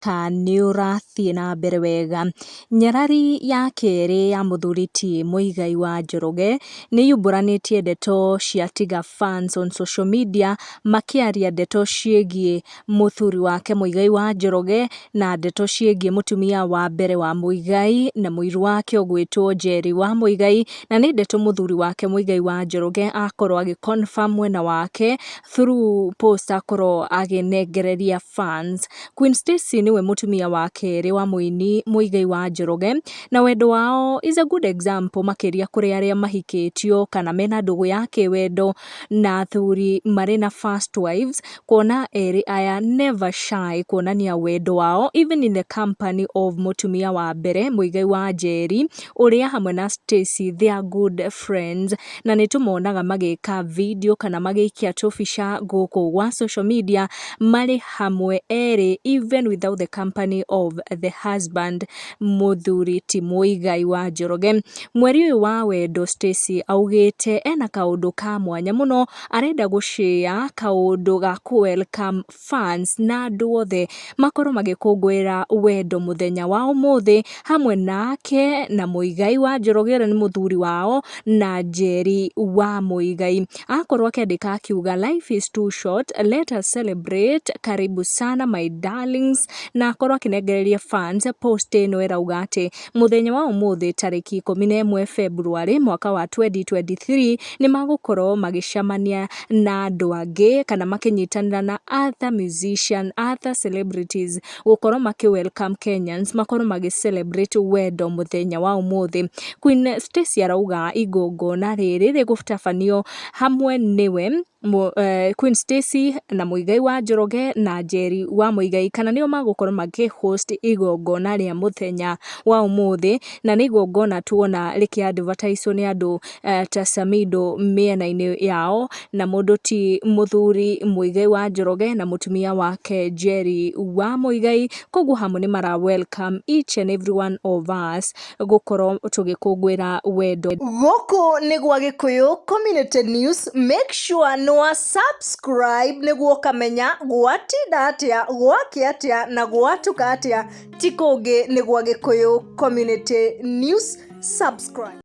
Kaniũrathiĩ na mbere wega. Nyarari ya kerĩ ya mũthuri ti Muigai wa Njoroge nĩyumbũranĩtie ndeto cia tiga fans on social media makĩaria ndeto ciĩgiĩ mũthuri wake Muigai wa Njoroge na ndeto ciĩgiĩ mũtumia wa mbere wa Muigai na mũiru wake ũgwĩtwo Kerî wa Muigai, na nĩ ndeto mũthuri wake Muigai wa Njoroge akorwo agĩ-confirm mwena wake through post akorwo agĩnengereria fans. Queen Stacey niwe mũtumia wa kerĩ wa mũini Muigai wa Njoroge, na wendo wao is a good example makĩria kũrĩ arĩa mahikĩtio kana mena ndũgũ ya kĩwendo na athuri marĩ na first wives, kuona erĩ aya never shy kuonania wendo wao even in the company of mũtumia wa mbere Muigai wa Kerî ũrĩa hamwe na Stacey they are good friends, na nĩtũmonaga magĩka video kana magĩikia tũbica gũkũ gwa social media marĩ hamwe erĩ even without the company of the husband mũthuri ti Muigai wa Njoroge. Mweri ũyũ wa wendo Stacey augĩte ena kaũndũ ka mwanya mũno arenda gũshare, kaũndũ ga welcome fans na andũ othe makorwo magĩkũngũĩra wendo mũthenya wa ũmũthĩ hamwe nake na Muigai wa Njoroge ũrĩa nĩ mũthuri wao na Kerî wa Muigai. Akorwo akĩandĩka akiuga life is too short, let us celebrate, karibu sana my darlings, na akorwo akĩnengereria fans post ĩno ĩrauga atĩ mũthenya wa ũmũthĩ tarĩki 11 February mwaka wa 2023 nĩ magũkorwo magĩcemania na andũ angĩ kana makĩnyitanĩra na other musician, other celebrities gũkorwo makĩ-welcome Kenyans makorwo magĩ-celebrate wendo mũthenya wa ũmũthĩ. Queen Stacey arauga igongona rĩrĩ rĩgũtabanio hamwe nĩwe Queen Stacey na Muigai wa Njoroge na Kerî wa Muigai kana nĩo magũkorwo makĩ-host igongona rĩa mũthenya wa ũmũthĩ, na nĩ igongona tuona rĩkĩ-advertise nĩ andũ ta Samido mĩena-inĩ yao na mũndũ ti mũthuri Muigai wa Njoroge na mũtumia wake Kerî wa Muigai, koguo hamwe nĩ mara-welcome each and every one of us gũkorwo tũgĩkũngũĩra wendo. Gũkũ nĩ gwa Gĩkũyũ Community News, make sure nĩwa subscribe nĩguo ũkamenya gwatinda atĩa, gwakĩ atĩa na gwatuka atĩa. Ti kũngĩ nĩ gwa Gĩkũyũ Community News, subscribe.